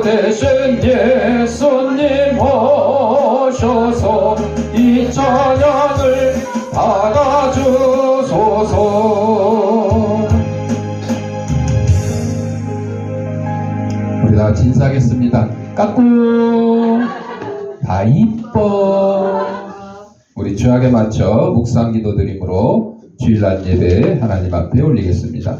대신 예수님 오셔서 이 찬양을 받아주소서. 우리 다 진사하겠습니다. 까꿍 다 이뻐. 우리 주약에 맞춰 묵상 기도 드림으로 주일날 예배 하나님 앞에 올리겠습니다.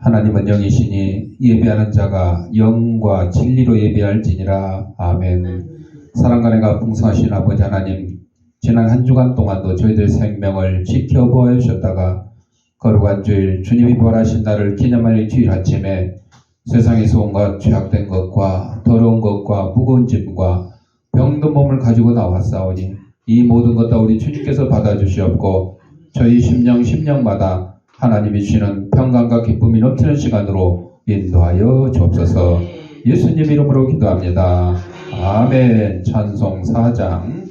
하나님은 영이시니 예배하는 자가 영과 진리로 예배할지니라. 아멘. 사랑과 내가 풍성하신 아버지 하나님, 지난 한 주간 동안도 저희들 생명을 지켜보아 주셨다가 거룩한 주일 주님이 부활하신 날을 기념하는 주일 아침에 세상에서 온갖 죄악된 것과 더러운 것과 무거운 짐과 병든 몸을 가지고 나왔사오니 이 모든 것 다 우리 주님께서 받아주시옵고 저희 심령마다 하나님이 주시는 평강과 기쁨이 넘치는 시간으로 인도하여 주옵소서. 예수님 이름으로 기도합니다. 아멘. 찬송 4장.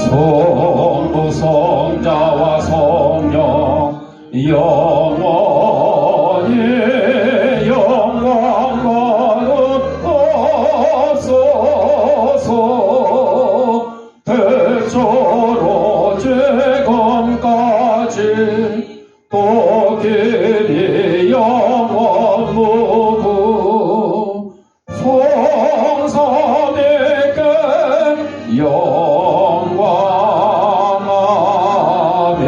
성부 성자와 성령 영원히 대처로 재검까지 또 길이 영원 무구 성삼위께 영광. 아멘.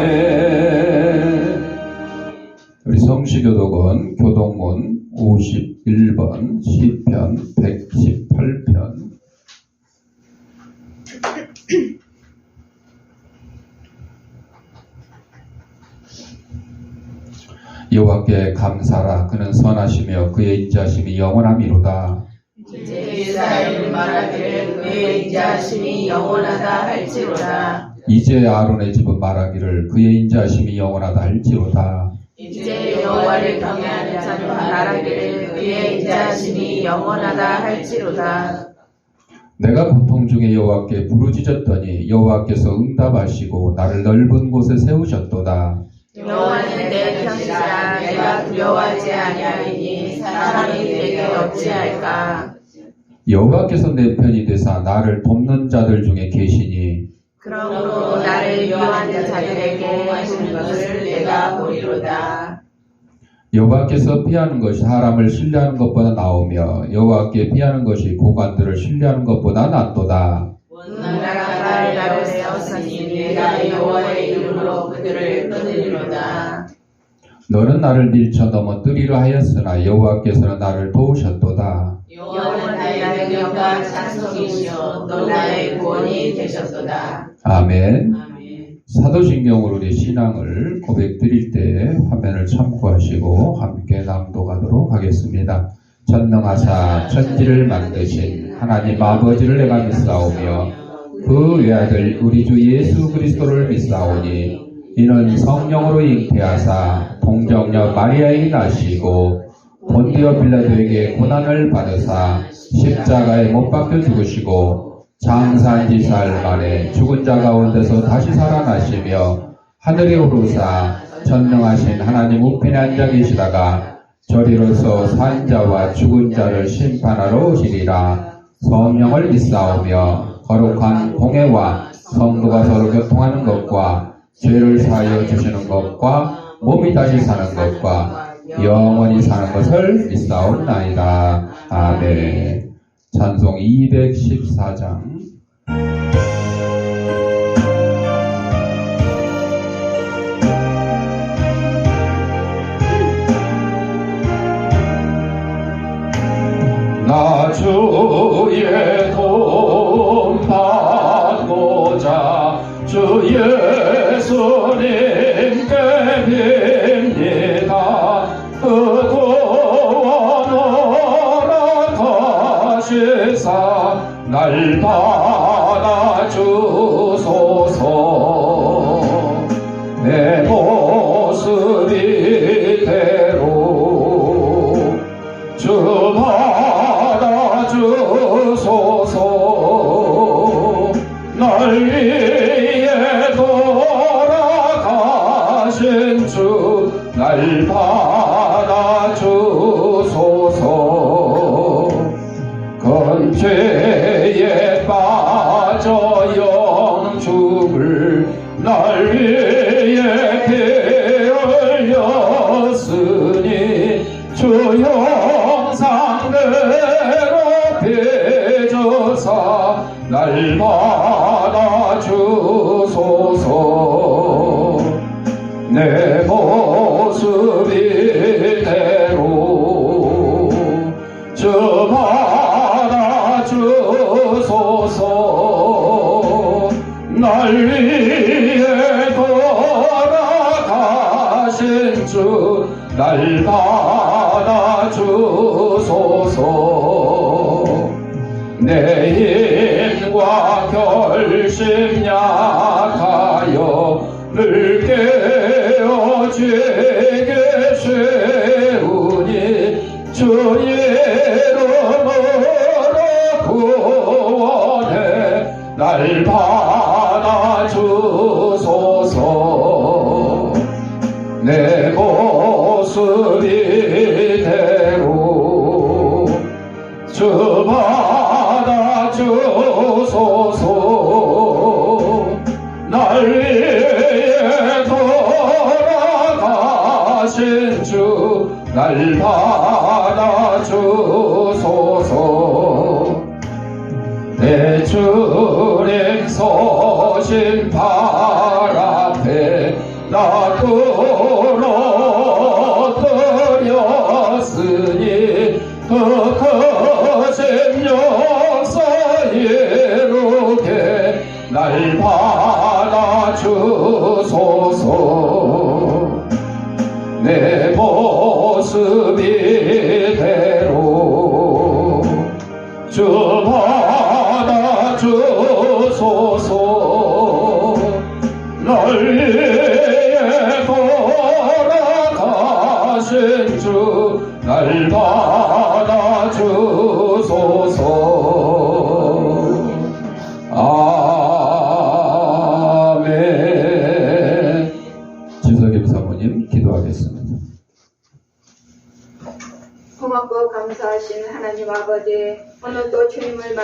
우리 성시교독은 교독문 51번 시편 118편. 여호와께 감사라. 그는 선하시며 그의 인자심이 영원함이로다. 이제 이스라엘 말하기를 그의 인자심이 영원하다 할지로다. 이제 아론의 집은 말하기를 그의 인자심이 영원하다 할지로다. 이제 여호와를 경외하는 자는 말하기를 그의 인자심이 영원하다 할지로다. 내가 고통 중에 여호와께 부르짖었더니 여호와께서 응답하시고 나를 넓은 곳에 세우셨도다. 여호와는 내 편이라. 내가 두려워하지 아니하리니 사람이 내게 어찌할까. 여호와께서 내 편이 되사 나를 돕는 자들 중에 계시니 그러므로 나를 미워하는 자들에게 하시는 것을 내가 보리로다. 여호와께서 피하는 것이 사람을 신뢰하는 것보다 나으며 여호와께 피하는 것이 고관들을 신뢰하는 것보다 낫도다. 나라가 나를 세웠으니 내가 여호와의 이름으로 그들을 끊으리로다. 너는 나를 밀쳐 넘어뜨리려 하였으나 여호와께서는 나를 도우셨도다. 여호와는 나의 능력과 찬송이시여 또 나의 구원이 되셨도다. 아멘. 아멘. 사도신경으로 우리 신앙을 고백드릴 때 화면을 참고하시고 함께 낭독하도록 하겠습니다. 전능하사 천지를 만드신 하나님 아버지를 내가 믿사오며 그 외아들 우리 주 예수 그리스도를 믿사오니 이는 성령으로 잉태하사 동정녀 마리아에게 나시고 본디오 빌라도에게 고난을 받으사 십자가에 못 박혀 죽으시고 장사한 지 사흘 만에 죽은 자 가운데서 다시 살아나시며 하늘에 오르사 전능하신 하나님 우편에 앉아 계시다가 저리로서 산 자와 죽은 자를 심판하러 오시리라. 성령을 믿사오며 거룩한 공회와 성도가 서로 교통하는 것과 죄를 사하여 주시는 것과 몸이 다시 사는 것과 영원히 사는 것을 믿사옵나이다. 아멘. 찬송 214장. 나 주의 돈 받고자 주 예수님께 빕니다. 의도와 노력하시 제사 날 받아주소서. 내 모습 이대로 주 받아주소서. 날 위해 돌아가신 주 날 받아주소서. 건죄에 빠져 영죽을 날 위해 피 흘렸으니 주 형상대로 빚어사 날 받아주소서. 내 모습 이대로 주 받아주소서. 날 위해 돌아가신 주 날 받아주소서. 내 힘과 결심 약하여 늘 깨어 죄게 세우니 주 이름으로 구원해 날 받아주소서. 내 모습 이대로 주 받아주소서. 날 위해 돌아가신 주 날 받아주소서. 내 주님 서신 발 앞에 나 끌어들였으니 그 크신 역사 이루게 날 받아주소서. 내 모습 이대로 주 받아주소서. 날 위해 돌아가신 주 날 받아주소서. 아멘. 지석임 사모님 기도하겠습니다. 고맙고 감사하신 하나님 아버지, 오늘도 주님의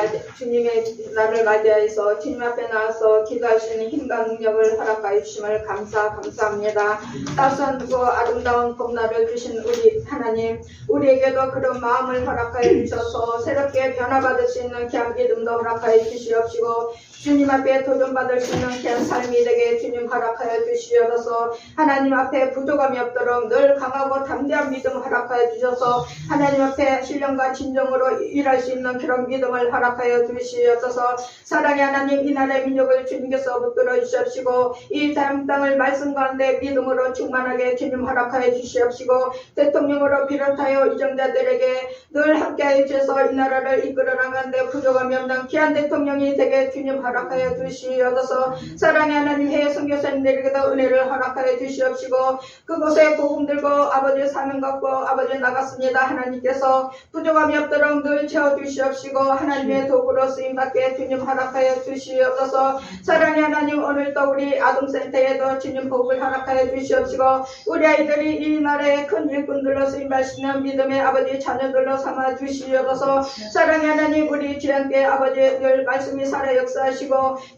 날을 맞이해서 주님 앞에 나와서 기도하시는 힘과 능력을 허락하여 주심을 감사합니다. 따스하고 아름다운 봄날을 주신 우리 하나님, 우리에게도 그런 마음을 허락하여 주셔서 새롭게 변화받을 수 있는 귀한 믿음도 허락하여 주시옵시고, 주님 앞에 도전받을 수 있는 귀한 삶이 되게 주님 허락하여 주시옵소서. 하나님 앞에 부족함이 없도록 늘 강하고 담대한 믿음 허락하여 주셔서 하나님 앞에 신령과 진정으로 일할 수 있는 그런 믿음을 허락하여 주시옵소서. 사랑의 하나님, 이 나라의 민족을 주님께서 붙들어 주시옵시고, 이 땅을 말씀 가운데 믿음으로 충만하게 주님 허락하여 주시옵시고, 대통령으로 비롯하여 이정자들에게 늘 함께하여 주셔서 이 나라를 이끌어 나가는데 부족함이 없는 귀한 대통령이 되게 주님 허락하여 주시옵소서. 사랑의 하나님, 해외 선교사님들에게도 은혜를 허락하여 주시옵시고, 그곳에 복음 들고 아버지의 사명 갖고 아버지 나갔습니다. 하나님께서 부족함이 없도록 늘 채워주시옵시고 하나님의 도구로 쓰임받게 주님 허락하여 주시옵소서. 사랑의 하나님, 오늘도 우리 아동센터에도 주님 복을 허락하여 주시옵시고, 우리 아이들이 이 나라의 큰 일꾼들로 쓰임받으시는 믿음의 아버지 자녀들로 삼아 주시옵소서. 사랑의 하나님, 우리 주님께 아버지 늘 말씀이 살아 역사하시고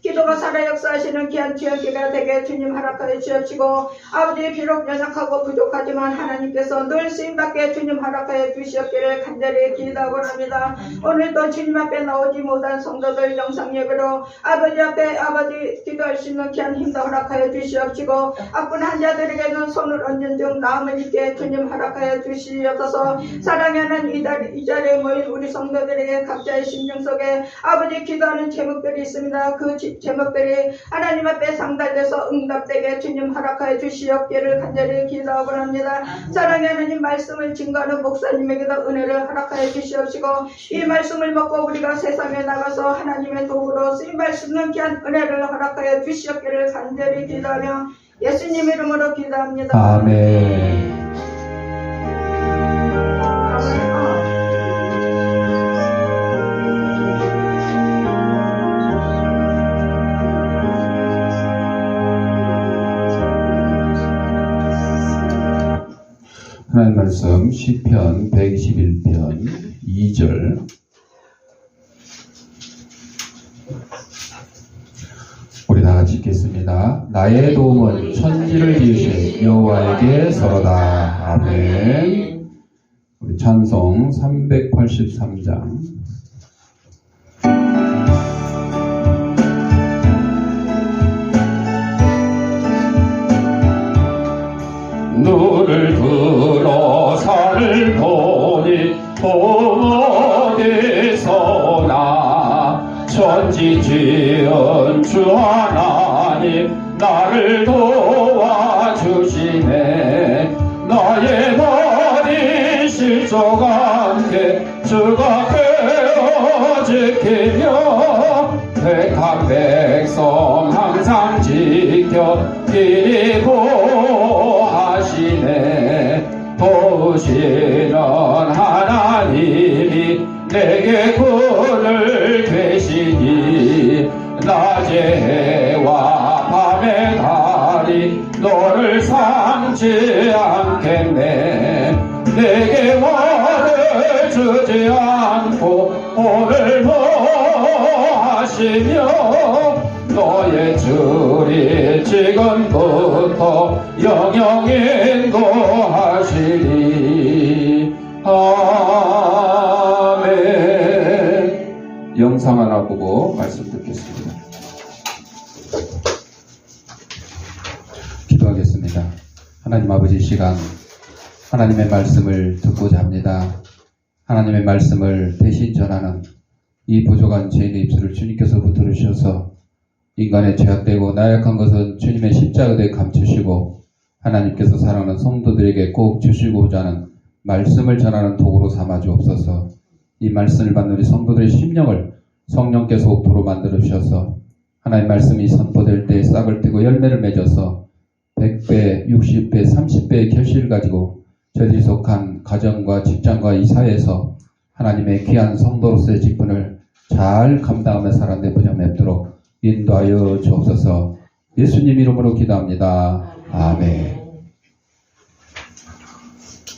기도가 살아 역사하시는 귀한 주님께가 되게 주님 허락하여 주시옵시고, 아버지 비록 연약하고 부족하지만 하나님께서 늘 쓰임받게 주님 허락하여 주시옵기를 간절히 기도하고 합니다. 오늘도 주님 앞에 나오지 못한 성도들 영상 예배로 아버지 앞에 아버지 기도할 수 있는 귀한 힘도 허락하여 주시옵시고, 아픈 환자들에게는 손을 얹은 중 나음을 입게 주님 허락하여 주시옵소서. 사랑의 하나님, 이 자리에 모인 우리 성도들에게 각자의 심령 속에 아버지 기도하는 제목들이 있습니다. 기도합니다. 그 제목들이 하나님 앞에 상달돼서 응답되게 주님 허락하여 주시옵기를 간절히 기도하고 합니다. 사랑의 하나님 말씀을 증거하는 목사님에게도 은혜를 허락하여 주시옵시고 이 말씀을 먹고 우리가 세상에 나가서 하나님의 도구로 쓰임받을 수 있는 귀한 은혜를 허락하여 주시옵기를 간절히 기도하며 예수님 이름으로 기도합니다. 아멘. 하나님 말씀 시편 121편 2절 우리 다 같이 읽겠습니다. 나의 도움은 천지를 지으신 여호와에게 서로다. 아멘. 우리 찬송 383장 눈을 들어 살보니 어디서나 천지 지은 주 하나님 나를 도와주시네. 나의 버린 실족 함께 주가 깨어 지키며 택한 백성 항상 지켜 길이 보하시네. 도우시는 하나님이 내게 군을 되시니 낮의 해와 밤의 달이 너를 삼지 않겠네. 내게 war을 주지 않고 오늘도 하시며 너의 줄이 지금부터 영영 인도하시리. 아멘. 영상 하나 보고 말씀 듣겠습니다. 기도하겠습니다. 하나님 아버지, 이 시간 하나님의 말씀을 듣고자 합니다. 하나님의 말씀을 대신 전하는 이 부족한 죄인의 입술을 주님께서 붙들어 주셔서 인간의 죄악되고 나약한 것은 주님의 십자가에 감추시고 하나님께서 사랑하는 성도들에게 꼭 주시고자 하는 말씀을 전하는 도구로 삼아 주옵소서. 이 말씀을 받는 우리 성도들의 심령을 성령께서 옥토로 만들어 주셔서 하나님의 말씀이 선포될 때 싹을 틔고 열매를 맺어서 100배, 60배, 30배의 결실을 가지고 저희들이 속한 가정과 직장과 이 사회에서 하나님의 귀한 성도로서의 직분을 잘 감당하며 살아내 분야 맺도록 인도하여 주옵소서. 예수님 이름으로 기도합니다. 아멘.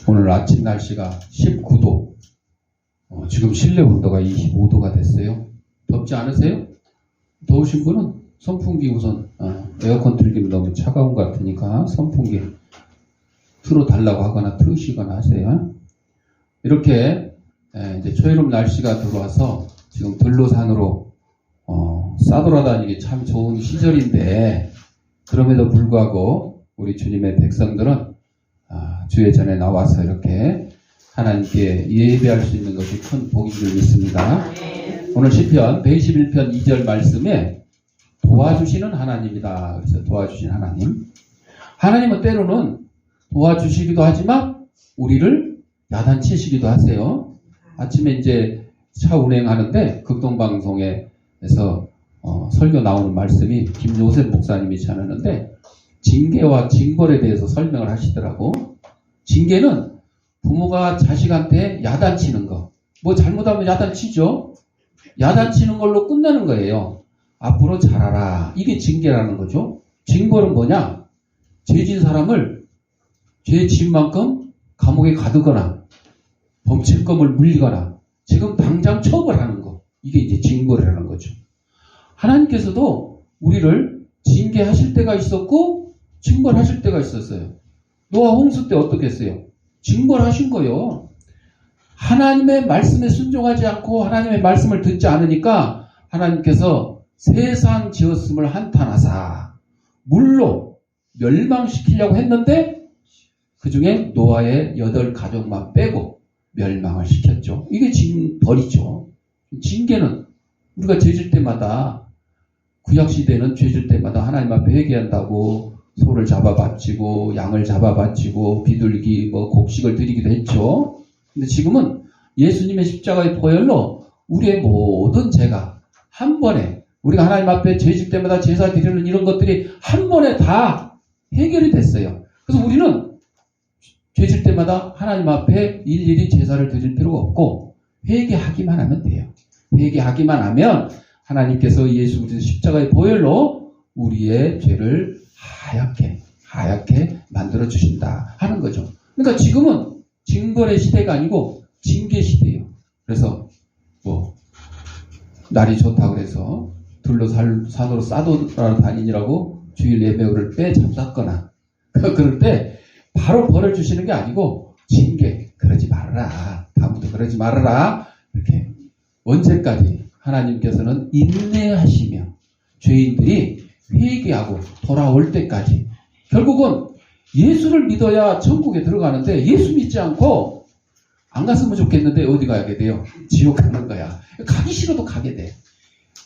오늘 아침 날씨가 19도, 지금 실내 온도가 25도가 됐어요. 덥지 않으세요? 더우신 분은 선풍기 우선, 에어컨 틀기는 너무 차가운 것 같으니까 선풍기 틀어달라고 하거나 트시거나 하세요. 이렇게 이제 초여름 날씨가 들어와서 지금 들로산으로 싸돌아다니기 참 좋은 시절인데, 그럼에도 불구하고 우리 주님의 백성들은 주의 전에 나와서 이렇게 하나님께 예배할 수 있는 것이 큰 복인 줄 믿습니다. 오늘 시편 121편 2절 말씀에 도와주시는 하나님이다. 그래서 도와주신 하나님. 하나님은 때로는 도와주시기도 하지만 우리를 야단치시기도 하세요. 아침에 이제 차 운행하는데 극동방송에서 설교 나오는 말씀이 김요셉 목사님이 전하는데 징계와 징벌에 대해서 설명을 하시더라고. 징계는 부모가 자식한테 야단치는 거. 뭐 잘못하면 야단치죠. 야단치는 걸로 끝내는 거예요. 앞으로 잘하라. 이게 징계라는 거죠. 징벌은 뭐냐? 죄진 사람을 죄 지은 만큼 감옥에 가두거나 범칙금을 물리거나 지금 당장 처벌하는 거. 이게 이제 징벌이라는 거죠. 하나님께서도 우리를 징계하실 때가 있었고 징벌하실 때가 있었어요. 노아 홍수 때 어떻게 했어요? 징벌하신 거예요. 하나님의 말씀에 순종하지 않고 하나님의 말씀을 듣지 않으니까 하나님께서 세상 지었음을 한탄하사 물로 멸망시키려고 했는데 그 중에 노아의 8가족만 빼고 멸망을 시켰죠. 이게 징벌이죠. 징계는 우리가 죄질 때마다 구약시대는 죄질 때마다 하나님 앞에 회개한다고 소를 잡아 바치고 양을 잡아 바치고 비둘기 곡식을 드리기도 했죠. 근데 지금은 예수님의 십자가의 보혈로 우리의 모든 죄가 한 번에, 우리가 하나님 앞에 죄질 때마다 제사 드리는 이런 것들이 한 번에 다 해결이 됐어요. 그래서 우리는 죄질 때마다 하나님 앞에 일일이 제사를 드릴 필요가 없고 회개하기만 하면 돼요. 회개하기만 하면 하나님께서 예수 그리스도 십자가의 보혈로 우리의 죄를 하얗게 만들어 주신다 하는 거죠. 그러니까 지금은 징벌의 시대가 아니고 징계 시대예요. 그래서 날이 좋다 그래서 들로 산으로 싸돌아다니느라고 주일 예배를 빼잡았거나 그럴 때 바로 벌을 주시는 게 아니고 징계, 그러지 말아라, 다음부터 그러지 말아라, 이렇게 언제까지 하나님께서는 인내하시며 죄인들이 회개하고 돌아올 때까지. 결국은 예수를 믿어야 천국에 들어가는데 예수 믿지 않고 안 갔으면 좋겠는데 어디 가게 돼요? 지옥 가는 거야. 가기 싫어도 가게 돼.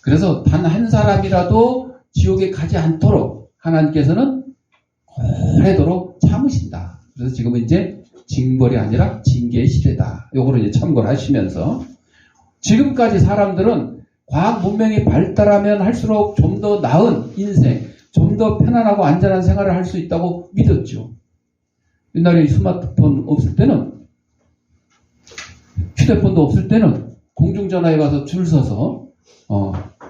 그래서 단 한 사람이라도 지옥에 가지 않도록 하나님께서는 오래도록 참으신다. 그래서 지금은 이제 징벌이 아니라 징계의 시대다. 요거를 이제 참고를 하시면서, 지금까지 사람들은 과학 문명이 발달하면 할수록 좀 더 나은 인생, 좀 더 편안하고 안전한 생활을 할 수 있다고 믿었죠. 옛날에 스마트폰 없을 때는, 휴대폰도 없을 때는 공중전화에 가서 줄 서서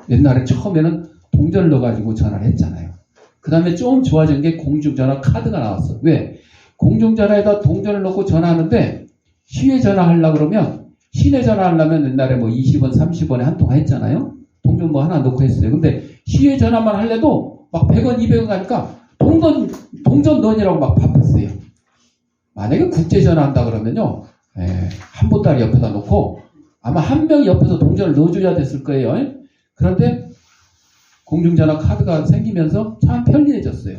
옛날에 처음에는 동전을 넣어가지고 전화를 했잖아요. 그 다음에 좀 좋아진 게 공중전화 카드가 나왔어. 왜? 공중전화에다 동전을 넣고 전화하는데 시외전화 하려고 그러면, 시내전화 하려면 옛날에 20원, 30원에 한 통 했잖아요. 동전 하나 넣고 했어요. 근데 시외전화만 하려도 막 100원, 200원 가니까 동전 넣으라고 막 바빴어요. 만약에 국제전화 한다 그러면요, 한 보따리 옆에다 놓고 아마 한 명이 옆에서 동전을 넣어줘야 됐을 거예요. 그런데 공중전화 카드가 생기면서 참 편리해졌어요.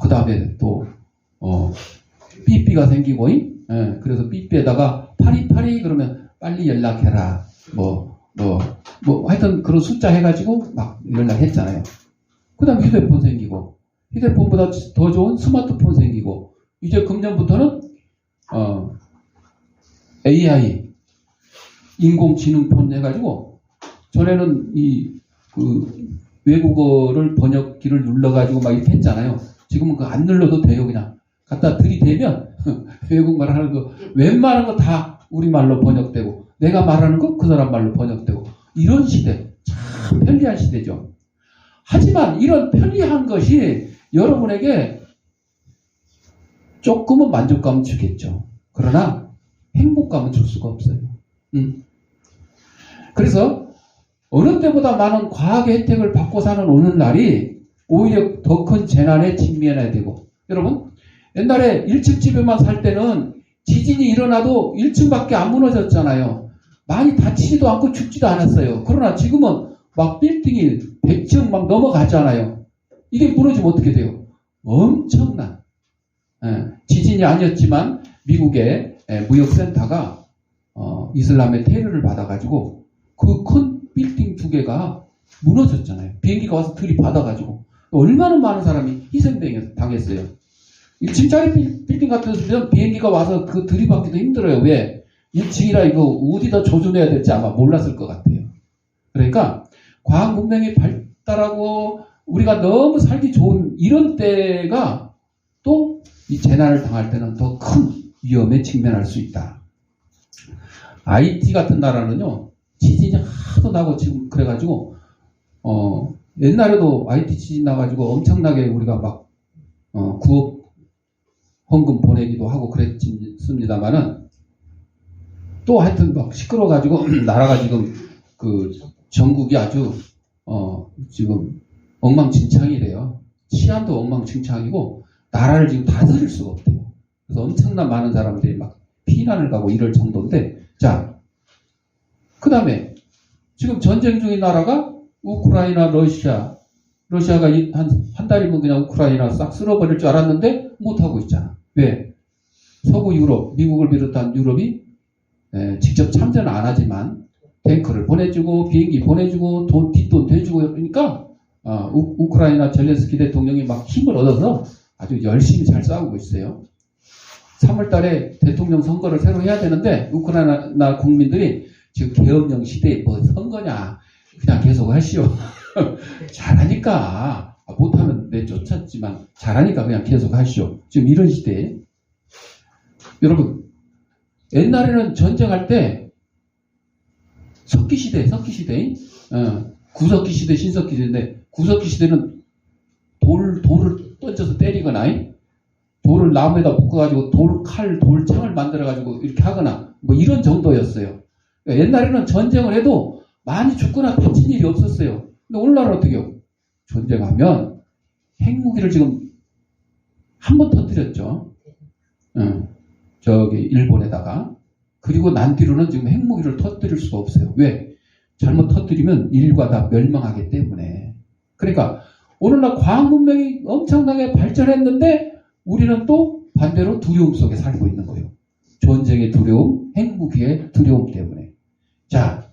그 다음에 또 삐삐가 생기고, 그래서 삐삐에다가 파리파리 그러면 빨리 연락해라. 하여튼 그런 숫자 해가지고 막 연락했잖아요. 그 다음에 휴대폰 생기고, 휴대폰보다 더 좋은 스마트폰 생기고, 이제 금년부터는 AI, 인공지능폰 해가지고, 전에는 외국어를 번역기를 눌러가지고 막 이렇게 했잖아요. 지금은 그거 안 눌러도 돼요. 그냥 갖다 들이대면 외국말 하는 거 웬만한 거 다 우리말로 번역되고, 내가 말하는 거 그 사람 말로 번역되고, 이런 시대, 참 편리한 시대죠. 하지만 이런 편리한 것이 여러분에게 조금은 만족감을 주겠죠. 그러나 행복감은 줄 수가 없어요. 그래서 어느 때보다 많은 과학의 혜택을 받고 사는 오늘날이 오히려 더 큰 재난에 직면해야 되고, 여러분 옛날에 1층 집에만 살 때는 지진이 일어나도 1층밖에 안 무너졌잖아요. 많이 다치지도 않고 죽지도 않았어요. 그러나 지금은 막 빌딩이 100층 막 넘어가잖아요. 이게 무너지면 어떻게 돼요? 엄청난 지진이 아니었지만 미국의 무역센터가 이슬람의 테러를 받아가지고 그 큰 빌딩 2개가 무너졌잖아요. 비행기가 와서 들이받아가지고 얼마나 많은 사람이 희생당했어요. 1층짜리 빌딩 같은 데는 비행기가 와서 그 들이받기도 힘들어요. 왜? 1층이라 이거 어디다 조준해야 될지 아마 몰랐을 것 같아요. 그러니까 과학 문명이 발달하고 우리가 너무 살기 좋은 이런 때가 또 이 재난을 당할 때는 더 큰 위험에 직면할 수 있다. IT 같은 나라는요, 지진이 하도 나고 지금 그래가지고 옛날에도 IT 지진 나가지고 엄청나게 우리가 막 9억 헌금 보내기도 하고 그랬습니다만은, 또 하여튼 막 시끄러워가지고 나라가 지금 그 전국이 아주 지금 엉망진창이래요. 치안도 엉망진창이고 나라를 지금 다스릴 수가 없대요. 그래서 엄청난 많은 사람들이 막 피난을 가고 이럴 정도인데, 자, 그 다음에 지금 전쟁 중인 나라가 우크라이나, 러시아가 한 달이면 그냥 우크라이나 싹 쓸어버릴 줄 알았는데 못하고 있잖아. 왜? 서구 유럽, 미국을 비롯한 유럽이 직접 참전은 안 하지만 탱크를 보내주고 비행기 보내주고 뒷돈 대주고 그러니까 우크라이나 젤렌스키 대통령이 막 힘을 얻어서 아주 열심히 잘 싸우고 있어요. 3월 달에 대통령 선거를 새로 해야 되는데 우크라이나 국민들이 지금 계엄령 시대에 뭐 선거냐 그냥 계속 하시오. 잘하니까 못하면 내쫓았지만 잘하니까 그냥 계속 하시오. 지금 이런 시대에 여러분 옛날에는 전쟁할 때 석기시대 구석기 시대 신석기 시대인데 구석기 시대는 돌을 던져서 때리거나 돌을 나무에다 묶어가지고 돌창을 만들어가지고 이렇게 하거나 뭐 이런 정도였어요. 그러니까 옛날에는 전쟁을 해도 많이 죽거나 다친 일이 없었어요. 근데 오늘날은 어떻게 해요? 전쟁하면 핵무기를 지금 한 번 터뜨렸죠. 저기 일본에다가. 그리고 난 뒤로는 지금 핵무기를 터뜨릴 수가 없어요. 왜? 잘못 터뜨리면 인류가 다 멸망하기 때문에. 그러니까 오늘날 과학 문명이 엄청나게 발전했는데 우리는 또 반대로 두려움 속에 살고 있는 거예요. 전쟁의 두려움, 핵무기의 두려움 때문에. 자,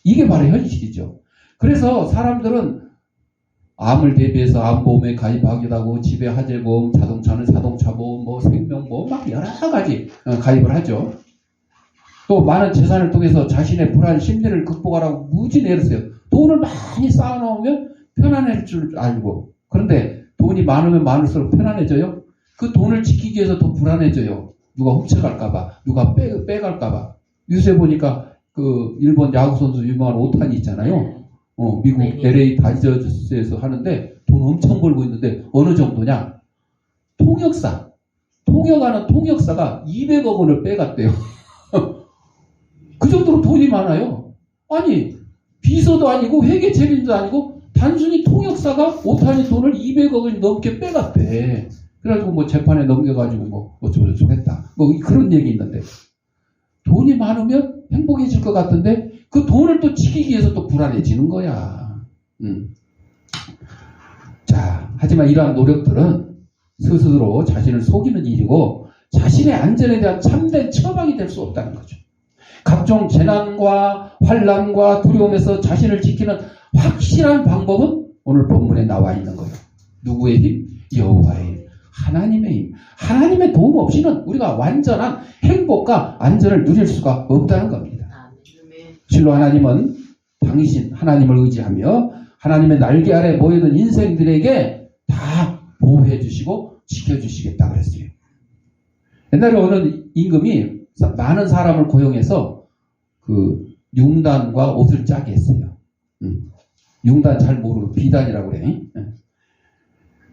이게 바로 현실이죠. 그래서 사람들은 암을 대비해서 암보험에 가입하기도 하고 집에 화재보험, 자동차는 자동차보험, 뭐 생명보험 막 여러 가지 가입을 하죠. 또 많은 재산을 통해서 자신의 불안 심리를 극복하라고 무지 애를 써요. 돈을 많이 쌓아놓으면 편안해질 줄 알고. 그런데 돈이 많으면 많을수록 편안해져요. 그 돈을 지키기 위해서 더 불안해져요. 누가 훔쳐갈까봐, 누가 빼갈까봐. 뉴스에 보니까 그 일본 야구선수 유명한 오타니 있잖아요. 미국 LA 다저스에서 하는데 돈 엄청 벌고 있는데 어느 정도냐? 통역하는 통역사가 200억 원을 빼갔대요. 그 정도로 돈이 많아요. 아니 비서도 아니고 회계처리도 아니고 단순히 통역사가 오타니 돈을 200억을 넘게 빼갔대. 그래가지고 뭐 재판에 넘겨가지고 뭐 어쩌고저쩌고 했다. 뭐 그런 얘기 있는데 돈이 많으면 행복해질 것 같은데 그 돈을 또 지키기 위해서 또 불안해지는 거야. 자, 하지만 이러한 노력들은 스스로 자신을 속이는 일이고 자신의 안전에 대한 참된 처방이 될 수 없다는 거죠. 각종 재난과 환난과 두려움에서 자신을 지키는 확실한 방법은 오늘 본문에 나와 있는 거예요. 누구의 힘? 여호와의 힘. 하나님의 힘. 하나님의 도움 없이는 우리가 완전한 행복과 안전을 누릴 수가 없다는 겁니다. 실로 하나님은 당신 하나님을 의지하며 하나님의 날개 아래 모여든 인생들에게 다 보호해 주시고 지켜주시겠다 그랬어요. 옛날에 어느 임금이 많은 사람을 고용해서 그 융단과 옷을 짜게 했어요. 융단 잘 모르고 비단이라고 그래.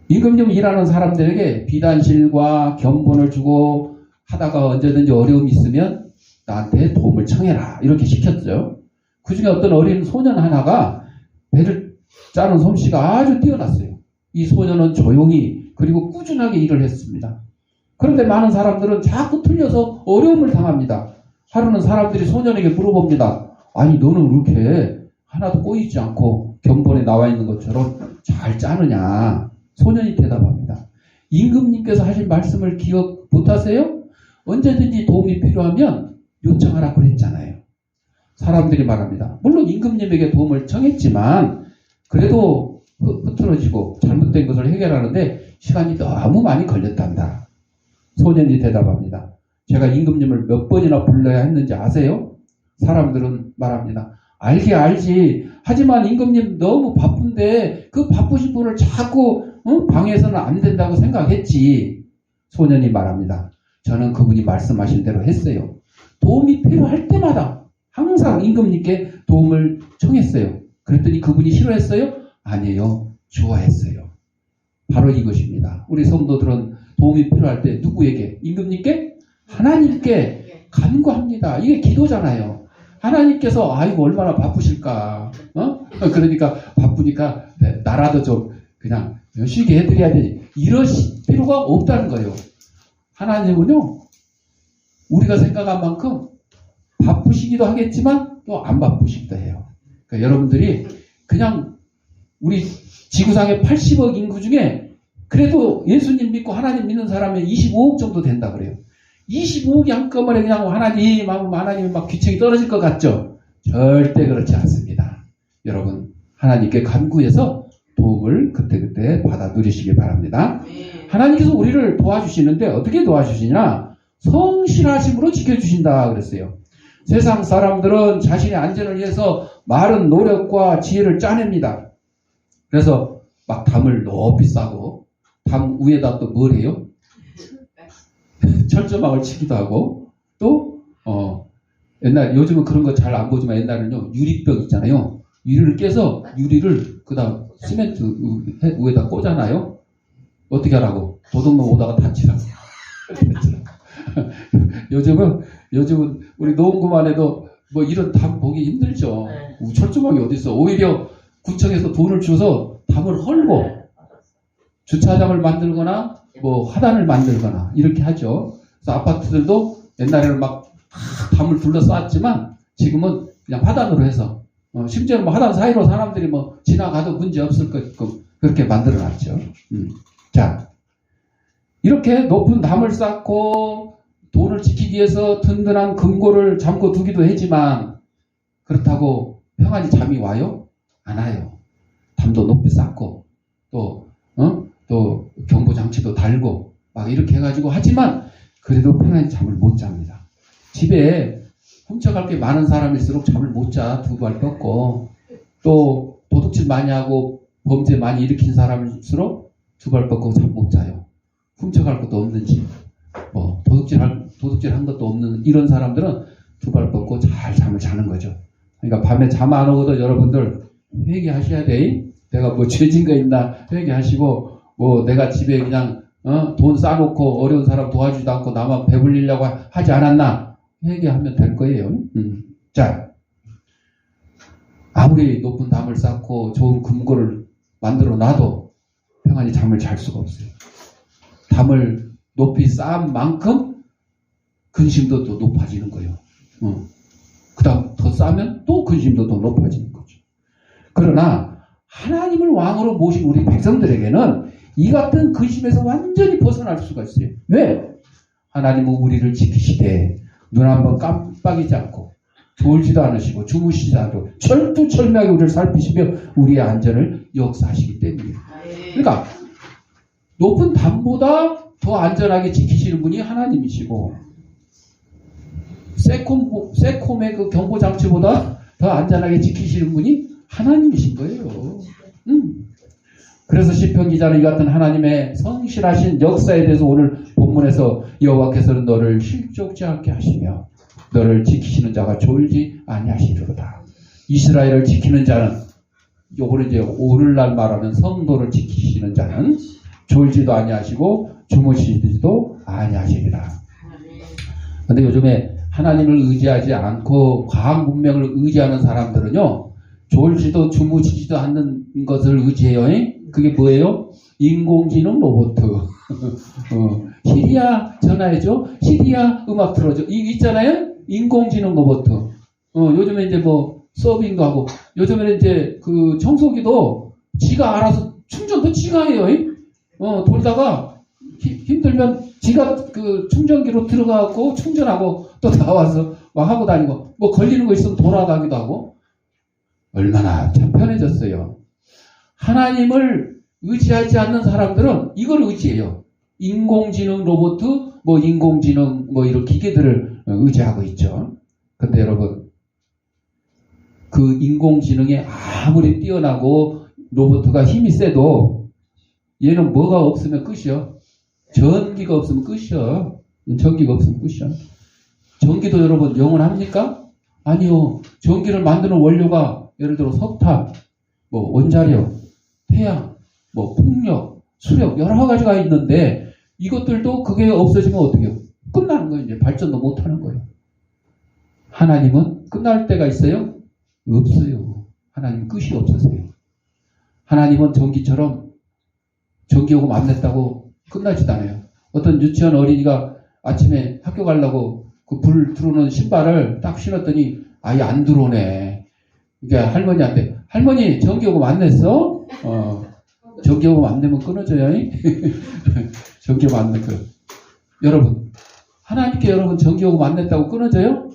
임금님 일하는 사람들에게 비단실과 견본을 주고 하다가 언제든지 어려움이 있으면 나한테 도움을 청해라 이렇게 시켰죠. 그 중에 어떤 어린 소년 하나가 배를 짜는 솜씨가 아주 뛰어났어요. 이 소년은 조용히 그리고 꾸준하게 일을 했습니다. 그런데 많은 사람들은 자꾸 틀려서 어려움을 당합니다. 하루는 사람들이 소년에게 물어봅니다. 아니 너는 왜 이렇게 하나도 꼬이지 않고 견본에 나와 있는 것처럼 잘 짜느냐. 소년이 대답합니다. 임금님께서 하신 말씀을 기억 못하세요? 언제든지 도움이 필요하면 요청하라고 그랬잖아요. 사람들이 말합니다. 물론 임금님에게 도움을 청했지만 그래도 흐트러지고 잘못된 것을 해결하는데 시간이 너무 많이 걸렸단다. 소년이 대답합니다. 제가 임금님을 몇 번이나 불러야 했는지 아세요? 사람들은 말합니다. 알지. 하지만 임금님 너무 바쁜데 그 바쁘신 분을 자꾸 방해해서는 안 된다고 생각했지. 소년이 말합니다. 저는 그분이 말씀하신 대로 했어요. 도움이 필요할 때마다 항상 임금님께 도움을 청했어요. 그랬더니 그분이 싫어했어요? 아니에요. 좋아했어요. 바로 이것입니다. 우리 성도들은 도움이 필요할 때 누구에게? 임금님께? 하나님께 간구합니다. 이게 기도잖아요. 하나님께서 아이고 얼마나 바쁘실까. 그러니까 바쁘니까 나라도 좀 그냥 쉬게 해드려야 되지. 이러실 필요가 없다는 거예요. 하나님은요. 우리가 생각한 만큼 바쁘시기도 하겠지만 또 안 바쁘시기도 해요. 그러니까 여러분들이 그냥 우리 지구상의 80억 인구 중에 그래도 예수님 믿고 하나님 믿는 사람이 25억 정도 된다 그래요. 25억이 한꺼번에 그냥 하나님이 막 귀청이 떨어질 것 같죠? 절대 그렇지 않습니다. 여러분 하나님께 간구해서 도움을 그때그때 받아 누리시기 바랍니다. 아멘. 하나님께서 우리를 도와주시는데 어떻게 도와주시냐? 성실하심으로 지켜주신다 그랬어요. 세상 사람들은 자신의 안전을 위해서 많은 노력과 지혜를 짜냅니다. 그래서 막 담을 높이 싸고 담 위에다 또 뭘 해요? 철조망을 치기도 하고 또 요즘은 그런 거 잘 안 보지만 옛날에는요 유리벽 있잖아요. 유리를 깨서 유리를 그다음 시멘트 위에다 꽂아놔요. 어떻게 하라고? 도둑놈 오다가 다치라고. 요즘은 우리 노원구만 해도 뭐 이런 담 보기 힘들죠. 철조망이 어디 있어? 오히려 구청에서 돈을 줘서 담을 헐고 주차장을 만들거나 뭐 화단을 만들거나 이렇게 하죠. 그래서 아파트들도 옛날에는 막 담을 둘러쌌지만 지금은 그냥 화단으로 해서 심지어는 뭐 화단 사이로 사람들이 뭐 지나가도 문제 없을 거끔 그렇게 만들어놨죠. 자, 이렇게 높은 담을 쌓고 돈을 지키기 위해서 든든한 금고를 잠궈 두기도 하지만 그렇다고 평안히 잠이 와요? 안 와요. 담도 높이 쌓고 또 경보장치도 달고 막 이렇게 해가지고 하지만 그래도 편안히 잠을 못 잡니다. 집에 훔쳐갈 게 많은 사람일수록 잠을 못 자. 두 발 뻗고 또 도둑질 많이 하고 범죄 많이 일으킨 사람일수록 두 발 뻗고 잠 못 자요. 훔쳐갈 것도 없는 집, 뭐 도둑질 한 것도 없는 이런 사람들은 두 발 뻗고 잘 잠을 자는 거죠. 그러니까 밤에 잠 안 오고도 여러분들 회개하셔야 돼. 내가 뭐 죄진 거 있나 회개하시고 뭐 내가 집에 그냥 돈 쌓아놓고 어려운 사람 도와주지도 않고 나만 배불리려고 하지 않았나 회개하면 될 거예요. 자, 아무리 높은 담을 쌓고 좋은 금고를 만들어 놔도 평안히 잠을 잘 수가 없어요. 담을 높이 쌓은 만큼 근심도 또 높아지는 거예요. 그 다음 더 쌓으면 또 근심도 더 높아지는 거죠. 그러나 하나님을 왕으로 모신 우리 백성들에게는 이 같은 근심에서 완전히 벗어날 수가 있어요. 왜? 하나님은 우리를 지키시되 눈 한번 깜빡이지 않고 졸지도 않으시고 주무시지도 않고 철두철미하게 우리를 살피시며 우리의 안전을 역사하시기 때문이에요. 그러니까 높은 담보다 더 안전하게 지키시는 분이 하나님이시고 세콤의 그 경보장치보다 더 안전하게 지키시는 분이 하나님이신 거예요. 그래서 시편 기자는 이 같은 하나님의 성실하신 역사에 대해서 오늘 본문에서 여호와께서는 너를 실족지 않게 하시며 너를 지키시는 자가 졸지 아니하시리로다. 이스라엘을 지키는 자는 요거는 이제 오늘날 말하면 성도를 지키시는 자는 졸지도 아니하시고 주무시지도 아니하시리라. 근데 요즘에 하나님을 의지하지 않고 과학 문명을 의지하는 사람들은요 졸지도 주무시지도 않는 것을 의지해요. 그게 뭐예요? 인공지능 로봇. 시리아 전화해줘. 시리아 음악 틀어줘. 이거 있잖아요? 인공지능 로봇. 요즘에 이제 뭐 서빙도 하고 요즘에는 이제 그 청소기도 지가 알아서 충전도 지가 해요. 돌다가 힘들면 지가 그 충전기로 들어가고 충전하고 또 나와서 막 하고 다니고 뭐 걸리는 거 있으면 돌아가기도 하고 얼마나 참 편해졌어요. 하나님을 의지하지 않는 사람들은 이걸 의지해요. 인공지능 로봇, 뭐 인공지능 뭐 이런 기계들을 의지하고 있죠. 근데 여러분 그 인공지능이 아무리 뛰어나고 로봇가 힘이 세도 얘는 뭐가 없으면 끝이요. 전기가 없으면 끝이요. 전기가 없으면 끝이요. 전기도 여러분 영원합니까? 아니요. 전기를 만드는 원료가 예를 들어 석탄, 뭐 원자력, 태양, 뭐 풍력, 수력 여러 가지가 있는데 이것들도 그게 없어지면 어떻게 해요? 끝나는 거예요. 이제 발전도 못 하는 거예요. 하나님은 끝날 때가 있어요? 없어요. 하나님은 끝이 없으세요. 하나님은 전기처럼 전기요금 안 냈다고 끝나지도 않아요. 어떤 유치원 어린이가 아침에 학교 가려고 그 불 들어오는 신발을 딱 신었더니 아예 안 들어오네. 그러니까 할머니한테 할머니 전기요금 안 냈어? 전기요금 안 내면 끊어져요. 전기요금 안 냈고 여러분 하나님께 여러분 전기요금 안 냈다고 끊어져요?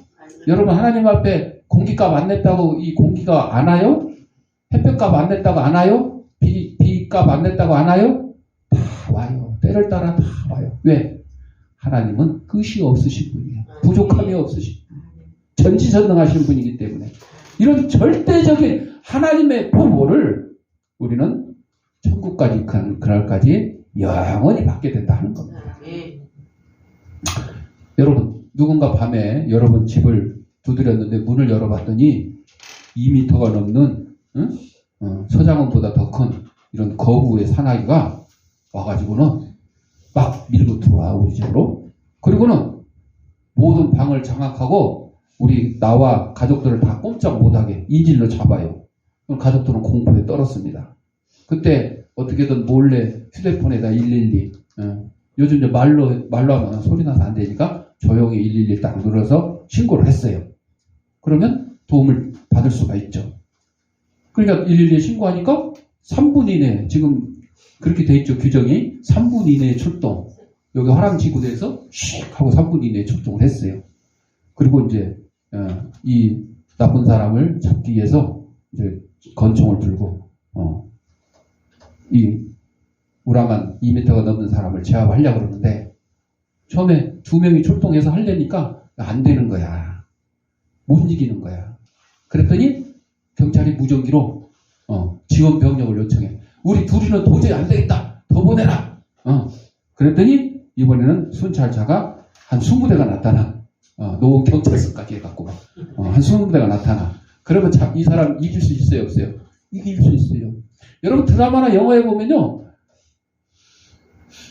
여러분 하나님 앞에 공기값 안 냈다고 이 공기가 안 와요? 햇볕값 안 냈다고 안 와요? 빚값 안 냈다고 안 와요? 다 와요. 때를 따라 다 와요. 왜? 하나님은 끝이 없으신 분이에요. 부족함이 없으신 분이에요. 전지전능하신 분이기 때문에 이런 절대적인 하나님의 보호를 우리는 천국까지 그날까지 영원히 받게 된다 하는 겁니다. 여러분, 누군가 밤에 여러분 집을 두드렸는데 문을 열어봤더니 2m가 넘는 서장훈보다 더 큰 이런 거부의 사나이가 와가지고는 막 밀고 들어와 우리 집으로. 그리고는 모든 방을 장악하고 나와 가족들을 다 꼼짝 못하게 이질로 잡아요. 그럼 가족들은 공포에 떨었습니다. 그때 어떻게든 몰래 휴대폰에다 112 요즘 이제 말로 하면 소리 나서 안 되니까 조용히 112 딱 눌러서 신고를 했어요. 그러면 도움을 받을 수가 있죠. 그러니까 112에 신고하니까 3분 이내 지금 그렇게 돼 있죠. 규정이 3분 이내에 출동. 여기 화랑지구대에서 슉 하고 3분 이내에 출동을 했어요. 그리고 이제 이 나쁜 사람을 잡기 위해서 이제 권총을 들고 이 우람한 2m가 넘는 사람을 제압하려고 그러는데 처음에 2명이 출동해서 하려니까 안 되는 거야. 못 이기는 거야. 그랬더니 경찰이 무전기로 지원 병력을 요청해. 우리 둘이는 도저히 안 되겠다. 더 보내라. 그랬더니 이번에는 순찰차가 한 20대가 나타나. 노원 경찰서까지 해갖고 한 20대가 나타나. 그러면 이 사람 이길 수 있어요, 없어요? 이길 수 있어요. 여러분 드라마나 영화에 보면요,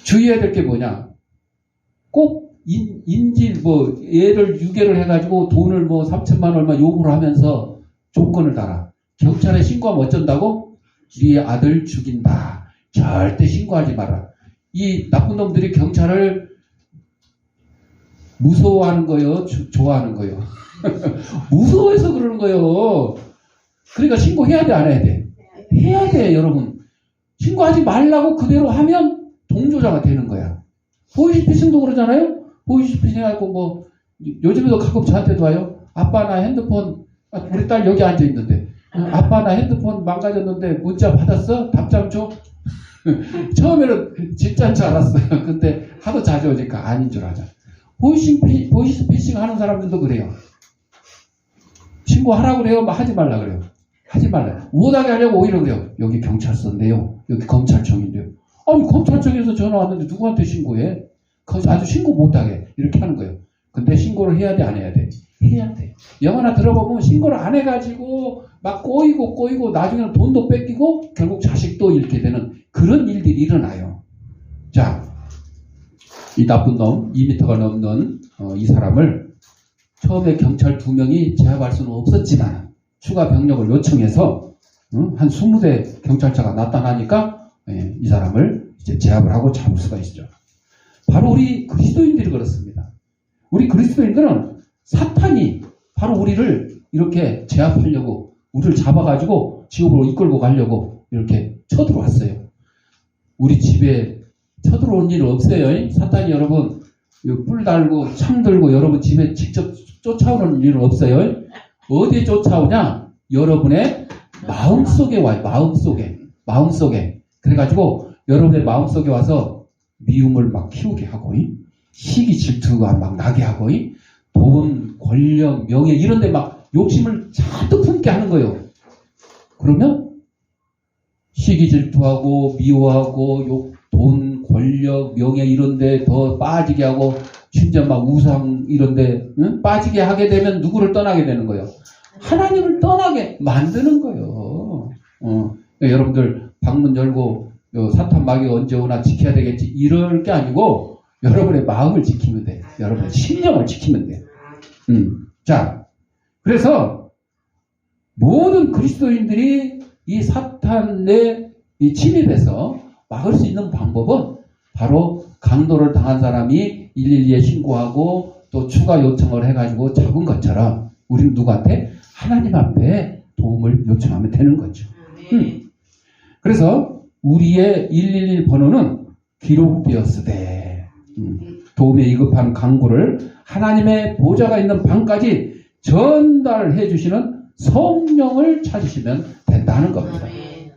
주의해야 될 게 뭐냐? 꼭 얘를 유괴를 해가지고 돈을 3천만 얼마 요구를 하면서 조건을 달아. 경찰에 신고하면 어쩐다고? 네 아들 죽인다. 절대 신고하지 마라. 이 나쁜 놈들이 경찰을 무서워하는 거요, 좋아하는 거요. 무서워해서 그러는 거요. 그러니까 신고해야 돼, 안 해야 돼? 해야 돼, 여러분. 신고하지 말라고 그대로 하면 동조자가 되는 거야. 보이스피싱도 그러잖아요? 보이스피싱 해갖고 요즘에도 가끔 저한테도 와요. 아빠 나 핸드폰, 우리 딸 여기 앉아있는데, 아빠 나 핸드폰 망가졌는데 문자 받았어? 답장 줘? 처음에는 진짜인 줄 알았어요. 근데 하도 자주 오니까 아닌 줄 알아. 보이스피싱 하는 사람들도 그래요. 신고하라고 그래요? 하지 말라 그래요. 하지 말라. 못하게 하려고 오히려 그래요. 여기 경찰서인데요. 여기 검찰청인데요. 아니 검찰청에서 전화 왔는데 누구한테 신고해? 아주 신고 못하게 이렇게 하는 거예요. 근데 신고를 해야 돼, 안 해야 돼? 해야 돼. 영화나 들어보면 신고를 안 해가지고 막 꼬이고 나중에는 돈도 뺏기고 결국 자식도 잃게 되는 그런 일들이 일어나요. 자, 이 나쁜 놈 2m가 넘는 이 사람을 처음에 경찰 2명이 제압할 수는 없었지만 추가 병력을 요청해서 한 20대 경찰차가 나타나니까 이 사람을 이제 제압을 하고 잡을 수가 있죠. 바로 우리 그리스도인들이 그렇습니다. 우리 그리스도인들은 사탄이 바로 우리를 이렇게 제압하려고 우리를 잡아가지고 지옥으로 이끌고 가려고 이렇게 쳐들어왔어요. 우리 집에 쳐들어온 일은 없어요. 사탄이 여러분 뿔 달고 창 들고 여러분 집에 직접 쫓아오는 일은 없어요. 어디에 쫓아오냐? 여러분의 마음속에 와요. 마음속에. 그래가지고 여러분의 마음속에 와서 미움을 막 키우게 하고 시기 질투가 막 나게 하고 돈, 권력, 명예 이런 데 막 욕심을 잔뜩 품게 하는 거예요. 그러면 시기 질투하고 미워하고 돈, 권력, 명예 이런 데 더 빠지게 하고 진짜 막 우상 이런 데 빠지게 하게 되면 누구를 떠나게 되는 거예요? 하나님을 떠나게 만드는 거예요. 여러분들 방문 열고 사탄 마귀가 언제 오나 지켜야 되겠지 이럴 게 아니고 여러분의 마음을 지키면 돼. 여러분의 신령을 지키면 돼. 자, 그래서 모든 그리스도인들이 이 사탄의 이 침입에서 막을 수 있는 방법은 바로 강도를 당한 사람이 112에 신고하고 또 추가 요청을 해가지고 잡은 것처럼 우리는 누구한테? 하나님 앞에 도움을 요청하면 되는 거죠. 그래서 우리의 111 번호는 기록되었으되 도움에 위급한 강구를 하나님의 보좌가 있는 방까지 전달해 주시는 성령을 찾으시면 된다는 겁니다.